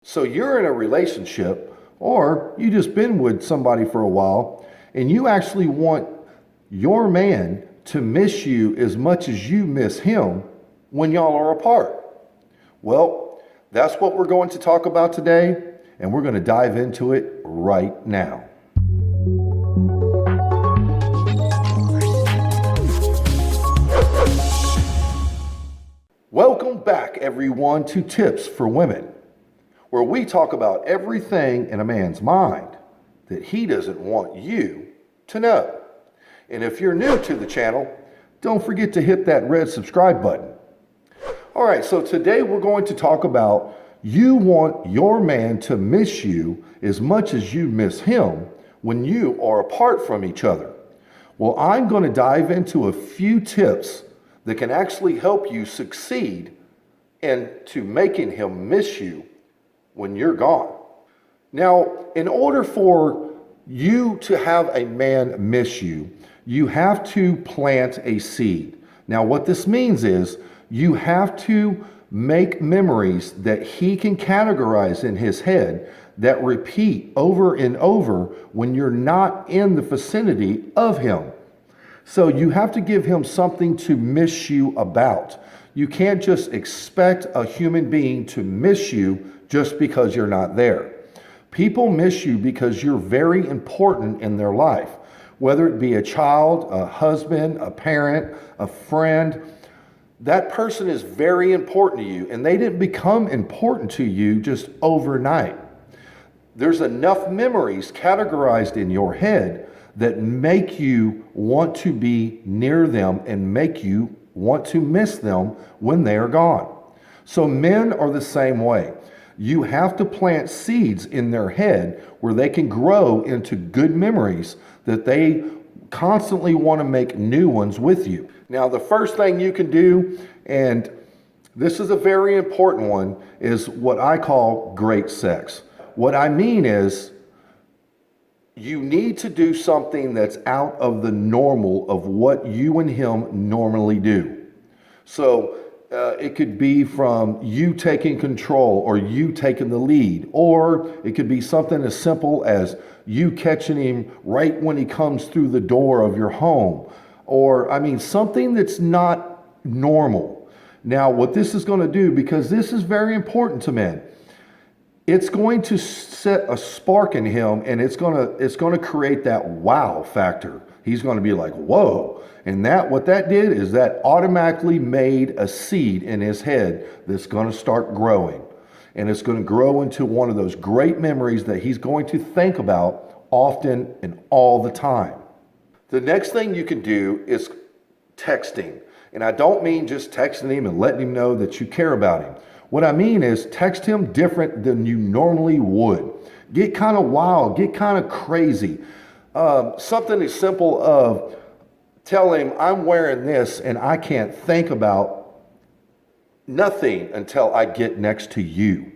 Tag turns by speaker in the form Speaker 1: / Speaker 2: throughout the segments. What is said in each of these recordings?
Speaker 1: So you're in a relationship, or you just been with somebody for a while, and you actually want your man to miss you as much as you miss him when y'all are apart. Well, that's what we're going to talk about today, and we're going to dive into it right now. Welcome back, everyone, to Tips for Women, where we talk about everything in a man's mind that he doesn't want you to know. And if you're new to the channel, don't forget to hit that red subscribe button. All right, so today we're going to talk about you want your man to miss you as much as you miss him when you are apart from each other. Well, I'm going to dive into a few tips that can actually help you succeed into making him miss you when you're gone. Now, in order for you to have a man miss you, you have to plant a seed. Now, what this means is you have to make memories that he can categorize in his head that repeat over and over when you're not in the vicinity of him. So you have to give him something to miss you about. You can't just expect a human being to miss you just because you're not there. People miss you because you're very important in their life, whether it be a child, a husband, a parent, a friend. That person is very important to you, and they didn't become important to you just overnight. There's enough memories categorized in your head that make you want to be near them and make you want to miss them when they are gone. So men are the same way. You have to plant seeds in their head where they can grow into good memories that they constantly want to make new ones with you. Now, the first thing you can do, and this is a very important one, is what I call great sex. What I mean is, you need to do something that's out of the normal of what you and him normally do. So it could be from you taking control or you taking the lead, or it could be something as simple as you catching him right when he comes through the door of your home, or something that's not normal. Now, what this is going to do, because this is very important to men, it's going to set a spark in him, and it's going to create that wow factor. He's going to be like, whoa. And what that did is that automatically made a seed in his head that's going to start growing. And it's going to grow into one of those great memories that he's going to think about often and all the time. The next thing you can do is texting. And I don't mean just texting him and letting him know that you care about him. What I mean is text him different than you normally would. Get kind of wild, get kind of crazy. Something as simple of tell him I'm wearing this and I can't think about nothing until I get next to you.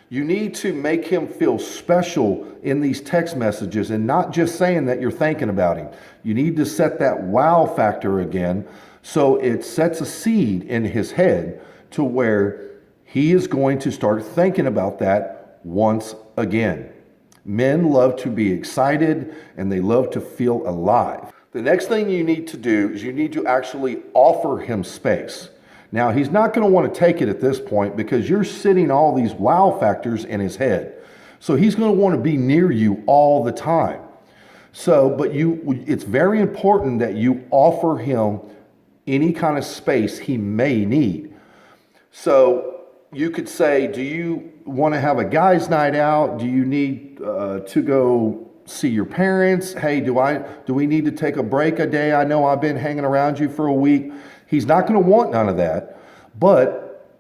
Speaker 1: You need to make him feel special in these text messages and not just saying that you're thinking about him. You need to set that wow factor again so it sets a seed in his head to where he is going to start thinking about that once again. Men love to be excited and they love to feel alive. The next thing you need to do is you need to actually offer him space. Now, he's not going to want to take it at this point because you're sitting all these wow factors in his head. So he's going to want to be near you all the time. But it's very important that you offer him any kind of space he may need. So you could say, do you want to have a guy's night out? Do you need to go see your parents? Hey, do we need to take a break a day? I know I've been hanging around you for a week. He's not going to want none of that, but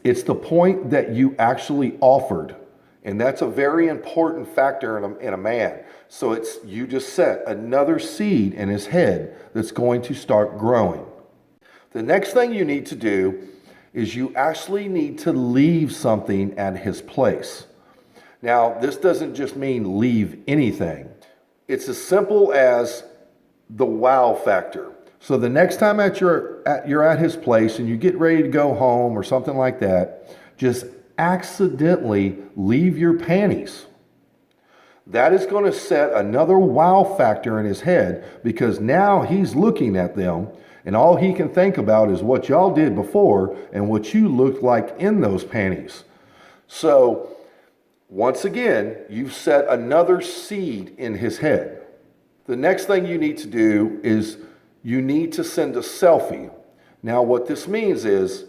Speaker 1: it's the point that you actually offered. And that's a very important factor in a man. So you just set another seed in his head that's going to start growing. The next thing you need to do is you actually need to leave something at his place. Now, this doesn't just mean leave anything. It's as simple as the wow factor. So the next time you're at his place and you get ready to go home or something like that, just accidentally leave your panties. That is going to set another wow factor in his head, because now he's looking at them and all he can think about is what y'all did before and what you looked like in those panties. So once again, you've set another seed in his head. The next thing you need to do is you need to send a selfie. Now, what this means is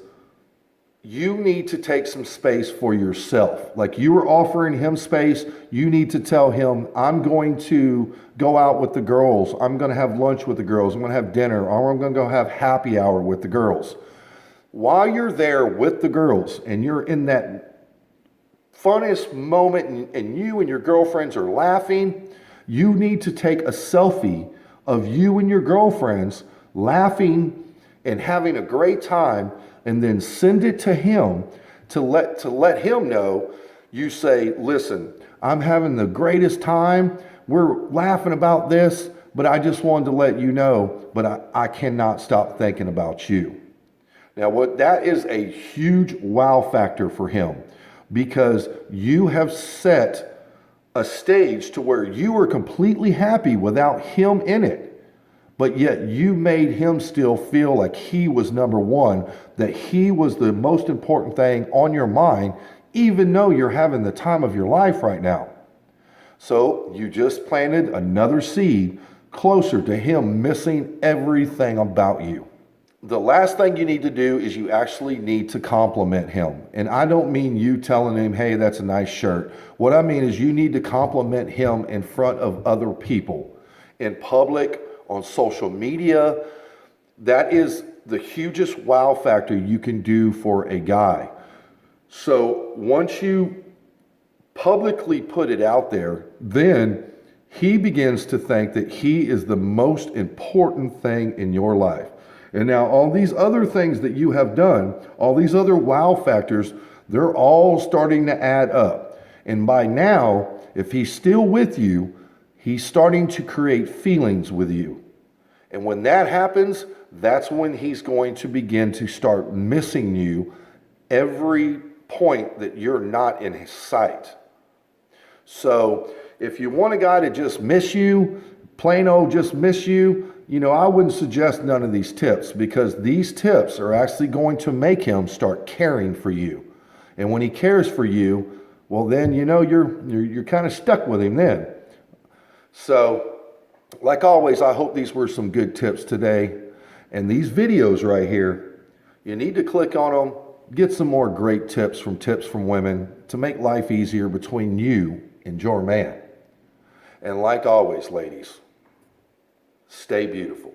Speaker 1: you need to take some space for yourself. Like you are offering him space, you need to tell him, I'm going to go out with the girls. I'm going to have lunch with the girls. I'm going to have dinner, or I'm going to go have happy hour with the girls. While you're there with the girls and you're in that funnest moment and you and your girlfriends are laughing, you need to take a selfie of you and your girlfriends laughing and having a great time, and then send it to him to let him know. You say, listen, I'm having the greatest time. We're laughing about this, but I just wanted to let you know, but I cannot stop thinking about you. Now, that is a huge wow factor for him, because you have set a stage to where you are completely happy without him in it. But yet you made him still feel like he was number one, that he was the most important thing on your mind, even though you're having the time of your life right now. So you just planted another seed closer to him missing everything about you. The last thing you need to do is you actually need to compliment him. And I don't mean you telling him, hey, that's a nice shirt. What I mean is you need to compliment him in front of other people, in public, on social media. That is the hugest wow factor you can do for a guy. So once you publicly put it out there, then he begins to think that he is the most important thing in your life. And now all these other things that you have done, all these other wow factors, they're all starting to add up. And by now, if he's still with you, he's starting to create feelings with you. And when that happens, that's when he's going to begin to start missing you every point that you're not in his sight. So if you want a guy to just miss you, plain old just miss you, I wouldn't suggest none of these tips, because these tips are actually going to make him start caring for you. And when he cares for you, well then, you're kind of stuck with him then. So, like always, I hope these were some good tips today. And these videos right here, you need to click on them, get some more great tips from women to make life easier between you and your man. And like always, ladies, stay beautiful.